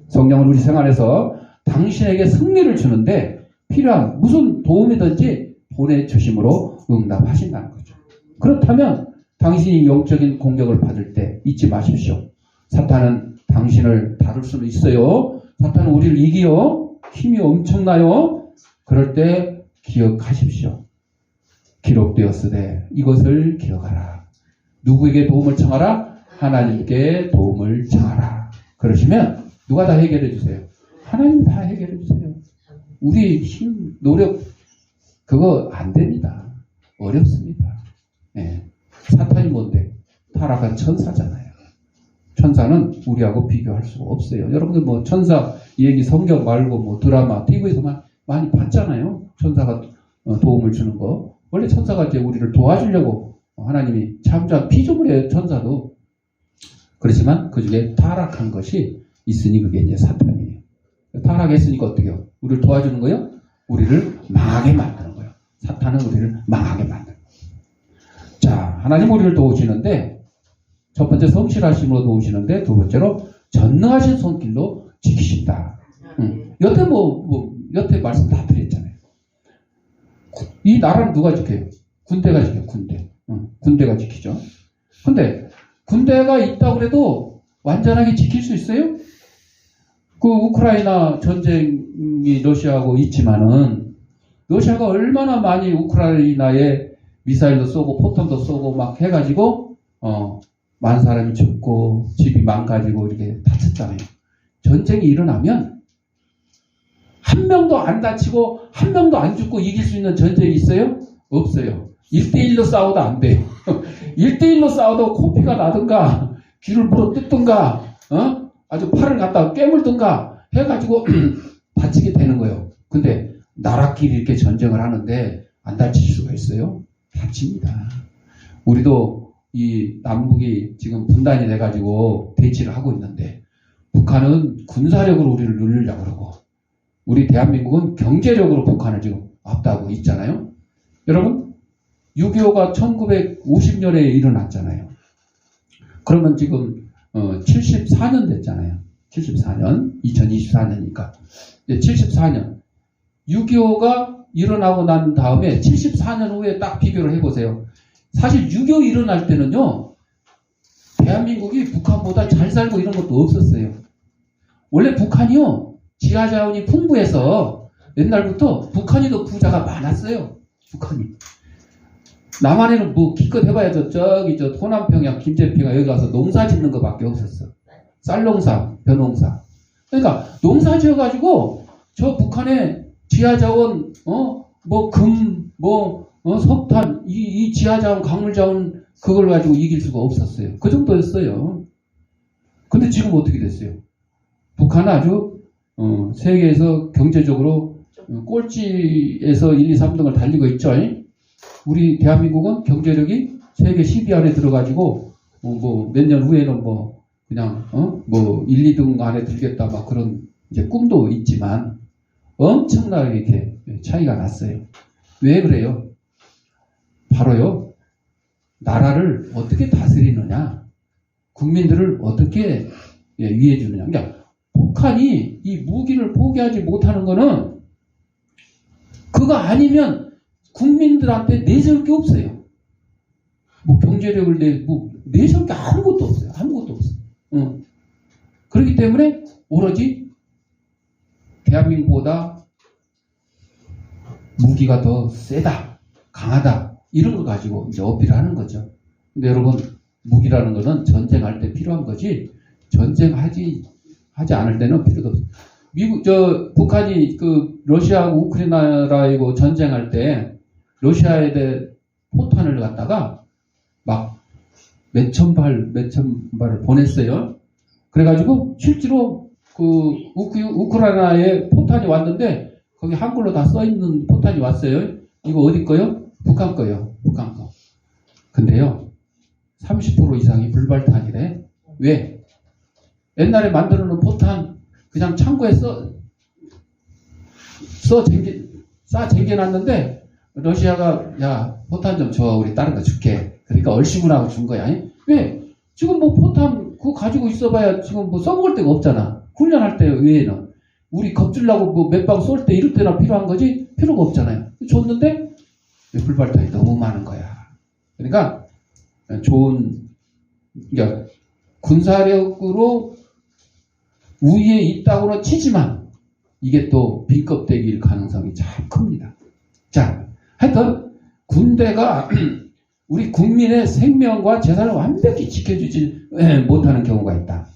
성령은 우리 생활에서 당신에게 승리를 주는데 필요한 무슨 도움이든지 보내주심으로 응답하신다는 거죠. 그렇다면 당신이 영적인 공격을 받을 때 잊지 마십시오. 사탄은 당신을 다룰 수는 있어요. 사탄은 우리를 이기요. 힘이 엄청나요. 그럴 때 기억하십시오. 기록되었으되 이것을 기억하라. 누구에게 도움을 청하라? 하나님께 도움을 청하라. 그러시면 누가 다 해결해 주세요? 하나님이 다 해결해 주세요. 우리 힘, 노력 그거 안 됩니다. 어렵습니다. 예. 사탄이 뭔데? 타락한 천사잖아요. 천사는 우리하고 비교할 수가 없어요. 여러분들 뭐 천사 얘기 성경 말고 뭐 드라마, TV에서만 많이 봤잖아요. 천사가 도움을 주는 거. 원래 천사가 이제 우리를 도와주려고 하나님이 참자 피조물의 천사도 그렇지만 그 중에 타락한 것이 있으니 그게 이제 사탄이에요. 타락했으니까 어떻게 해요? 우리를 도와주는 거예요? 우리를 망하게 만드는 거예요. 사탄은 우리를 망하게 만드는 거예요. 자, 하나님 우리를 도우시는데 첫 번째 성실하심으로 도우시는데 두 번째로 전능하신 손길로 지키신다. 여태 여태 말씀 다 드렸잖아요. 이 나라는 누가 지켜요? 군대가 지켜요. 군대가 지키죠. 근데 군대가 있다고 해도 완전하게 지킬 수 있어요? 그 우크라이나 전쟁이 러시아하고 있지만은 러시아가 얼마나 많이 우크라이나에 미사일도 쏘고 포탄도 쏘고 막 해가지고 많은 사람이 죽고 집이 망가지고 이렇게 다쳤잖아요. 전쟁이 일어나면 한 명도 안 다치고 한 명도 안 죽고 이길 수 있는 전쟁이 있어요? 없어요. 1대1로 싸워도 안 돼요. 1대1로 싸워도 코피가 나든가 귀를 물어 뜯든가 아주 팔을 갖다가 깨물든가 해가지고 다치게 되는 거예요. 근데 나라끼리 이렇게 전쟁을 하는데 안 다칠 수가 있어요? 다칩니다. 우리도 이 남북이 지금 분단이 돼가지고 대치를 하고 있는데 북한은 군사력으로 우리를 누르려고 그러고 우리 대한민국은 경제력으로 북한을 지금 앞다고 있잖아요. 여러분 6.25가 1950년에 일어났잖아요. 그러면 지금 74년 됐잖아요. 74년 2024년이니까 74년 6.25가 일어나고 난 다음에 74년 후에 딱 비교를 해보세요. 사실 6.25 일어날 때는요 대한민국이 북한보다 잘 살고 이런 것도 없었어요. 원래 북한이요 지하자원이 풍부해서 옛날부터 북한이 더 부자가 많았어요. 북한이 남한에는 뭐 기껏 해봐야 저기 호남평양 김제평양 여기 가서 농사 짓는 것밖에 없었어. 쌀농사 벼농사. 그러니까 농사 지어가지고 저 북한에 지하자원 금 석탄 이 지하자원 강물자원 그걸 가지고 이길 수가 없었어요. 그 정도였어요. 근데 지금 어떻게 됐어요? 북한은 아주 세계에서 경제적으로 꼴찌에서 1, 2, 3등을 달리고 있죠. 우리 대한민국은 경제력이 세계 10위 안에 들어가지고 몇 년 후에는 그냥 1, 2등 안에 들겠다 막 그런 이제 꿈도 있지만 엄청나게 이렇게 차이가 났어요. 왜 그래요? 바로요 나라를 어떻게 다스리느냐, 국민들을 어떻게 위해 주느냐. 그러니까 북한이 이 무기를 포기하지 못하는 거는 그거 아니면 국민들한테 내세울 게 없어요. 경제력을 내세울 게 아무것도 없어요. 아무것도 없어요. 그렇기 때문에 오로지 대한민국보다 무기가 더 세다, 강하다 이런 걸 가지고 이제 어필을 하는 거죠. 근데 여러분 무기라는 거는 전쟁할 때 필요한 거지 전쟁하지 않을 때는 필요도 없어요. 북한이 러시아하고 우크라이나하고 전쟁할 때 러시아에 대해 포탄을 갖다가 막 몇천 발을 보냈어요. 그래가지고 실제로 우크라이나에 포탄이 왔는데 거기 한글로 다 써있는 포탄이 왔어요. 이거 어디 거요? 북한 거요. 북한 거. 근데요 30% 이상이 불발탄이래. 왜? 옛날에 만들어 놓은 포탄 그냥 창고에 싸 쟁겨놨는데 러시아가 야 포탄 좀 줘 우리 다른 거 줄게. 그러니까 얼씨구나고 준 거야. 왜? 지금 포탄 그거 가지고 있어봐야 지금 써먹을 데가 없잖아. 훈련할 때 외에는 우리 겁주려고 뭐 몇 방 쏠 때 이럴 때나 필요한 거지 필요가 없잖아요. 줬는데 불발탄이 너무 많은 거야. 그러니까 그러니까 군사력으로 우위에 있다고는 치지만 이게 또 빈껍데기일 가능성이 참 큽니다. 자, 하여튼 군대가 우리 국민의 생명과 재산을 완벽히 지켜주지 못하는 경우가 있다.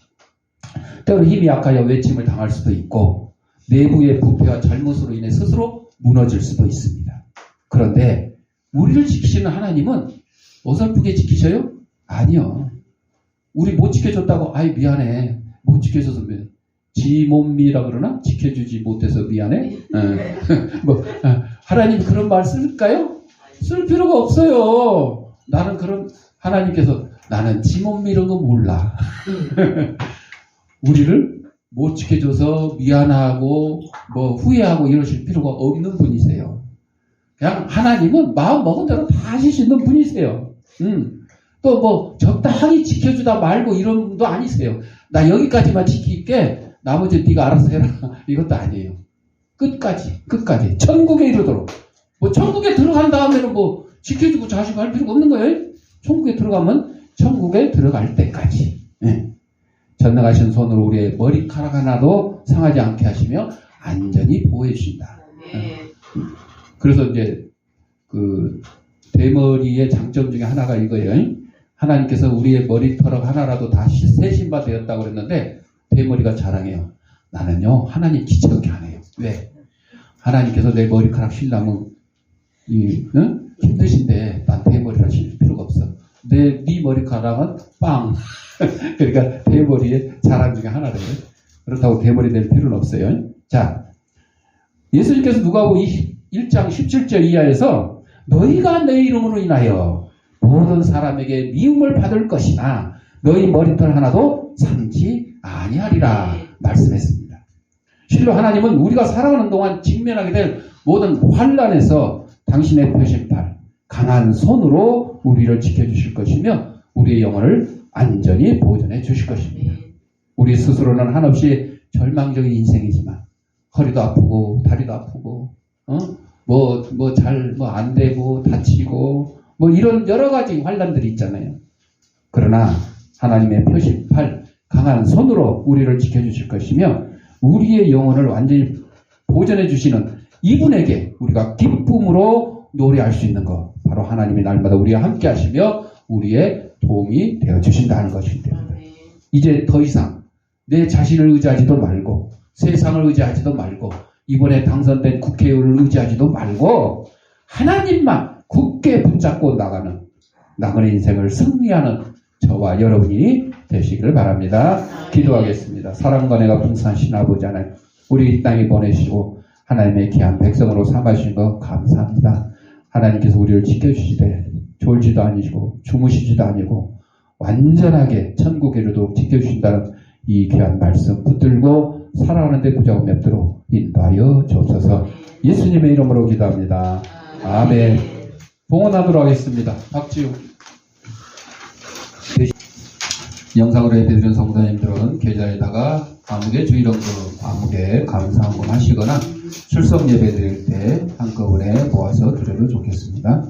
때로 힘이 약하여 외침을 당할 수도 있고 내부의 부패와 잘못으로 인해 스스로 무너질 수도 있습니다. 그런데 우리를 지키시는 하나님은 어설프게 지키셔요? 아니요. 우리 못 지켜줬다고 아이 미안해. 못 지켜줘서 미안해. 지 몸이라 그러나? 지켜주지 못해서 미안해? 하나님 그런 말 쓸까요? 쓸 필요가 없어요. 나는 그런 하나님께서 나는 지 몸 이런 거 몰라. 우리를 못 지켜줘서 미안하고 뭐 후회하고 이러실 필요가 없는 분이세요. 그냥 하나님은 마음 먹은 대로 다 하실 수 있는 분이세요. 또 뭐 적당히 지켜주다 말고 이런 분도 아니세요. 나 여기까지만 지킬게 나머지 네가 알아서 해라. 이것도 아니에요. 끝까지 천국에 이르도록. 뭐 천국에 들어간 다음에는 뭐 지켜주고 자시고 할 필요가 없는 거예요. 천국에 들어가면 천국에 들어갈 때까지. 네. 전능하신 손으로 우리의 머리카락 하나도 상하지 않게 하시며 안전히 보호해 주신다. 그래서 이제 그 대머리의 장점 중에 하나가 이거예요. 하나님께서 우리의 머리털 하나라도 다 새 신바 되었다고 그랬는데 대머리가 자랑해요. 나는요 하나님 귀찮게 안 해요. 왜? 하나님께서 내 머리카락 실라면 힘드신데 난 대머리라 실 필요가 없어. 네 머리카락은 빵. 그러니까 대머리의 자랑 중에 하나래요. 그렇다고 대머리 될 필요는 없어요. 자, 예수님께서 누가복음 1장 17절 이하에서 너희가 내 이름으로 인하여 모든 사람에게 미움을 받을 것이나 너희 머리털 하나도 상지 아니하리라 말씀했습니다. 실로 하나님은 우리가 살아가는 동안 직면하게 될 모든 환난에서 당신의 표심팔 강한 손으로 우리를 지켜주실 것이며 우리의 영혼을 안전히 보존해 주실 것입니다. 우리 스스로는 한없이 절망적인 인생이지만 허리도 아프고 다리도 아프고 안 되고 다치고 뭐 이런 여러 가지 환난들이 있잖아요. 그러나 하나님의 표심팔 강한 손으로 우리를 지켜주실 것이며 우리의 영혼을 완전히 보존해 주시는 이분에게 우리가 기쁨으로 노래할 수 있는 것 바로 하나님이 날마다 우리와 함께 하시며 우리의 도움이 되어 주신다는 것이 됩니다. 이제 더 이상 내 자신을 의지하지도 말고 세상을 의지하지도 말고 이번에 당선된 국회의원을 의지하지도 말고 하나님만 굳게 붙잡고 나가는 나그네 인생을 승리하는 저와 여러분이 되시기를 바랍니다. 기도하겠습니다. 사랑과 내가 풍성하신 아버지 하나님 우리 이 땅에 보내시고 하나님의 귀한 백성으로 삼아주신 것 감사합니다. 하나님께서 우리를 지켜주시되 졸지도 아니시고 주무시지도 아니고 완전하게 천국에 이르도록 지켜주신다는 이 귀한 말씀 붙들고 살아가는 데 부족함이 없도록 인도하여 주옵소서. 예수님의 이름으로 기도합니다. 아멘. 봉헌하도록 하겠습니다. 박지우. 영상으로 예배드리는 성도님들은 계좌에다가 아무개 주일원금 아무개 감사한금 하시거나 출석 예배 드릴 때 한꺼번에 모아서 드려도 좋겠습니다.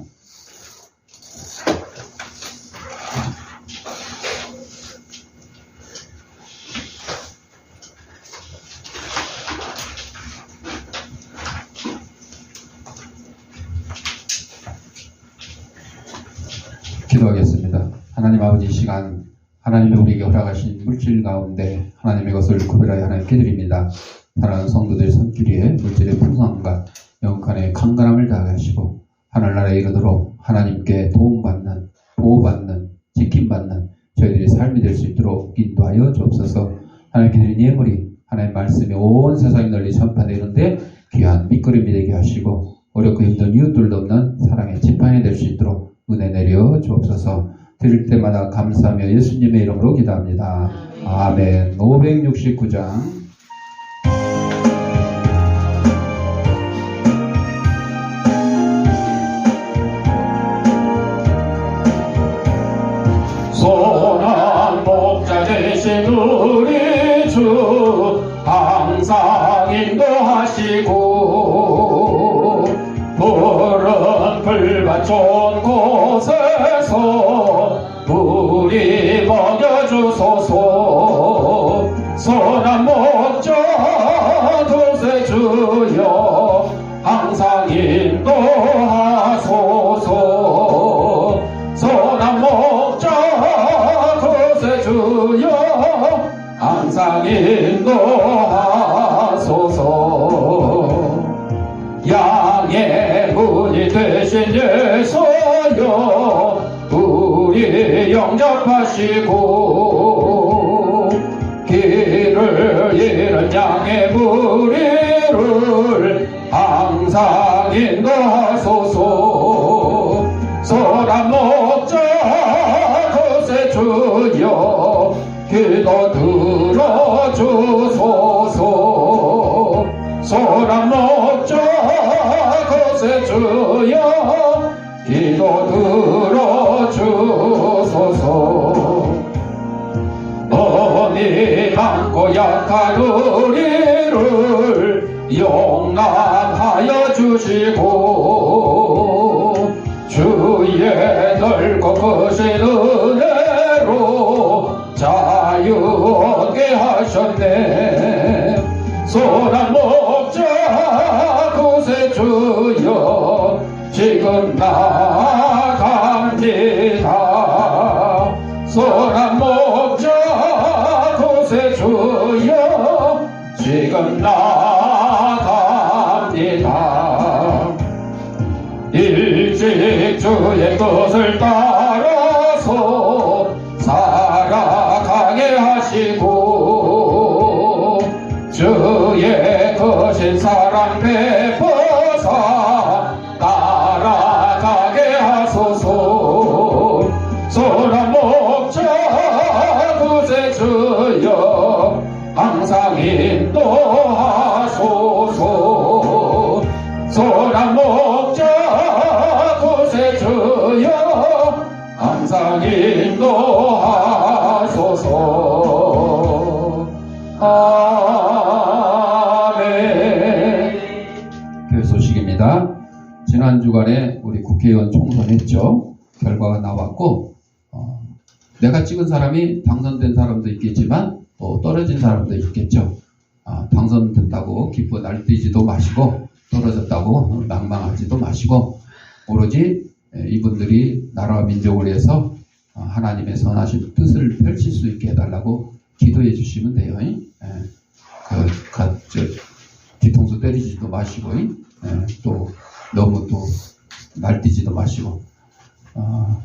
기도하겠습니다. 하나님 아버지 이 시간 하나님이 우리에게 허락하신 물질 가운데 하나님의 것을 구별하여 하나님께 드립니다. 사랑하는 성도들의 손길에 물질의 풍성함과 영간의 강건함을 다하게 하시고 하늘나라에 이르도록 하나님께 도움받는 보호받는 지킴받는 저희들의 삶이 될 수 있도록 인도하여 주옵소서. 하나님께 드린 예물이 하나님의 말씀이 온 세상에 널리 전파되는데 귀한 밑거름이 되게 하시고 어렵고 힘든 이웃들도 없는 사랑의 지팡이 될 수 있도록 은혜 내려 주옵소서. 드릴 때마다 감사하며 예수님의 이름으로 기도합니다. 아멘. 569장 선한 목자 되신 우리 주 항상 좋은 곳에서 우리 먹여주소서. 선한 목자 도세 주여 항상 인도하소서. 선한 목자 도세 주여 항상 인도하소서. 양의 문이 되신 예수여 우리 영접하시고 길을 잃은 양의 무리를 항상 인도하소서. 선한 목자 거세 주여 기도 들어주소서. 선한 목자 거세 주여 기도 들어주소서. 너니 많고 약한 우리를 용납하여 주시고 주의 넓고 크신 은혜로 자유 얻게 하셨네. 선한 목자 구세 주여 지금 나갑니다. 선한 목자 구세 주여 지금 나갑니다. 일찍 주의 뜻을 따라서 살아가게 하시고 주의 크신 사랑 베푸사 따라가게 하소서. 선한 목자 구세 주여 항상 인도하소서. 선한 목자 구세 주여 항상 인도하소서. 아멘. 교회 소식입니다. 지난 주간에 우리 국회의원 총선했죠. 결과가 나왔고 내가 찍은 사람이 당선된 사람도 있겠지만 또 떨어진 사람도 있겠죠. 당선됐다고 기뻐 날뛰지도 마시고 떨어졌다고 낭망하지도 마시고 오로지 이분들이 나라와 민족을 위해서 하나님의 선하신 뜻을 펼칠 수 있게 해달라고 기도해 주시면 돼요. 뒤통수 때리지도 마시고 또 너무 또 날뛰지도 마시고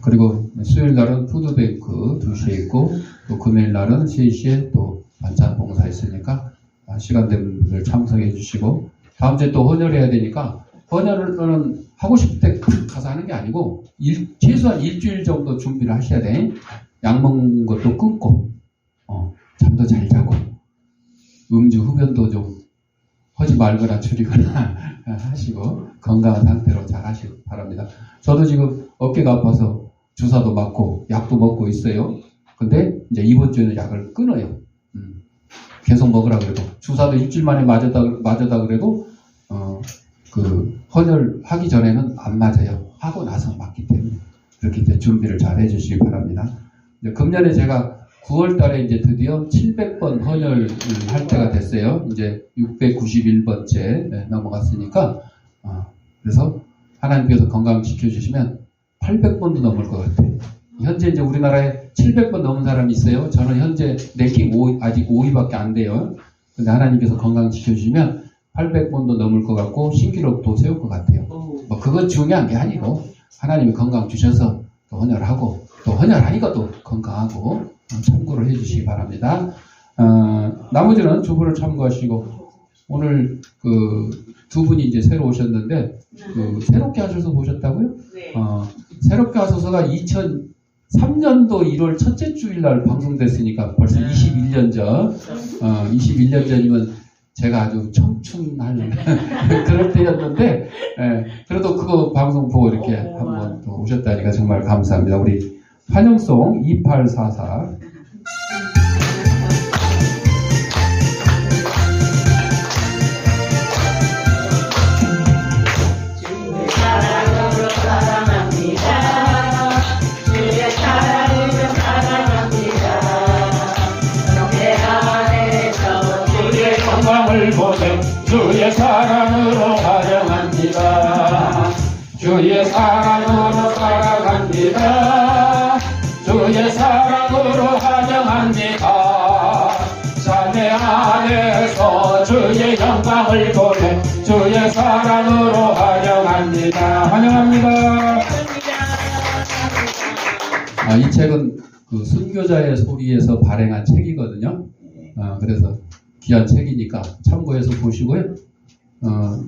그리고 수요일 날은 푸드뱅크 2시에 있고 또 금요일 날은 3시에 또 반찬 봉사 있으니까 시간 되는 분들 참석해 주시고 다음 주에 또 헌혈해야 되니까 헌혈은 하고 싶을 때 가서 하는 게 아니고 최소한 일주일 정도 준비를 하셔야 돼. 약 먹는 것도 끊고 잠도 잘 자고 음주 흡연도 좀 하지 말거나 줄이거나 하시고 건강한 상태로 잘 하시기 바랍니다. 저도 지금 어깨가 아파서 주사도 맞고 약도 먹고 있어요. 근데 이제 이번 주에는 약을 끊어요. 계속 먹으라 그래도 주사도 일주일 만에 맞았다 그래도 그 헌혈하기 전에는 안 맞아요. 하고 나서 맞기 때문에 그렇게 이제 준비를 잘 해주시기 바랍니다. 금년에 제가 9월 달에 이제 드디어 700번 헌혈을 할 때가 됐어요. 이제 691번째 넘어갔으니까 그래서 하나님께서 건강 지켜주시면 800번도 넘을 것 같아요. 현재 이제 우리나라에 700번 넘은 사람이 있어요. 저는 현재 랭킹 5위, 아직 5위밖에 안 돼요. 근데 하나님께서 건강 지켜주시면 800번도 넘을 것 같고 신기록도 세울 것 같아요. 뭐 그건 중요한 게 아니고 하나님이 건강 주셔서 또 헌혈하고 또 헌혈하니까 또 건강하고 참고를 해주시기 바랍니다. 나머지는 주부를 참고하시고 오늘 그 두 분이 이제 새로 오셨는데 새롭게 하셔서 보셨다고요? 네. 새롭게 하셔서가 2003년도 1월 첫째 주일날 방송됐으니까 벌써 21년 전 21년 전이면 제가 아주 청춘할 그럴 때였는데 그래도 그거 방송 보고 이렇게 한번 또 오셨다니까 정말 감사합니다. 우리 환영송 2844 사랑으로 사랑한 주의 사랑으로 살아갑니다. 주의 사랑으로 환영합니다. 자매 안에서 주의 영광을 보내 주의 사랑으로 환영합니다. 환영합니다. 이 책은 그 순교자의 소리에서 발행한 책이거든요. 그래서 귀한 책이니까 참고해서 보시고요.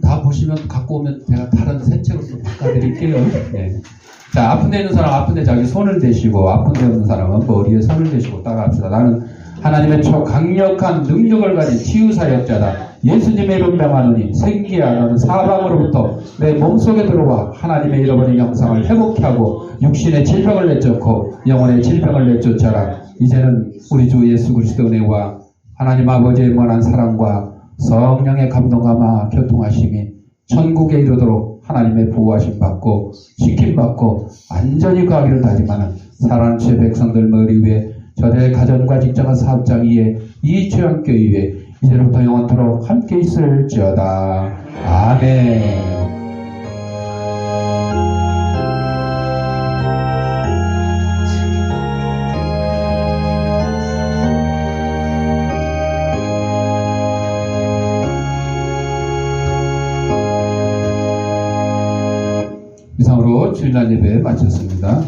다 보시면 갖고 오면 제가 다른 새 책으로 또 바꿔드릴게요. 네. 자, 아픈 데 있는 사람 아픈 데 자기 손을 대시고 아픈 데 없는 사람은 머리에 손을 대시고 따라합시다. 나는 하나님의 강력한 능력을 가진 치유사역자다. 예수님의 이름 명하노니 생기야 너는 사방으로부터 내 몸속에 들어와 하나님의 잃어버린 영상을 회복케 하고 육신의 질병을 내쫓고 영혼의 질병을 내쫓아라. 이제는 우리 주 예수 그리스도 은혜와 하나님 아버지의 원한 사랑과 성령의 감동감화 교통하심이 천국에 이르도록 하나님의 보호하심 받고 지킴 받고 안전히 가기를 다짐하는 사랑하는 주의 백성들 머리 위에 저들의 가정과 직장과 사업장 위에 이 죄악교 위에 이제부터 영원토록 함께 있을지어다. 아멘. 이상으로 주일날 예배 마쳤습니다.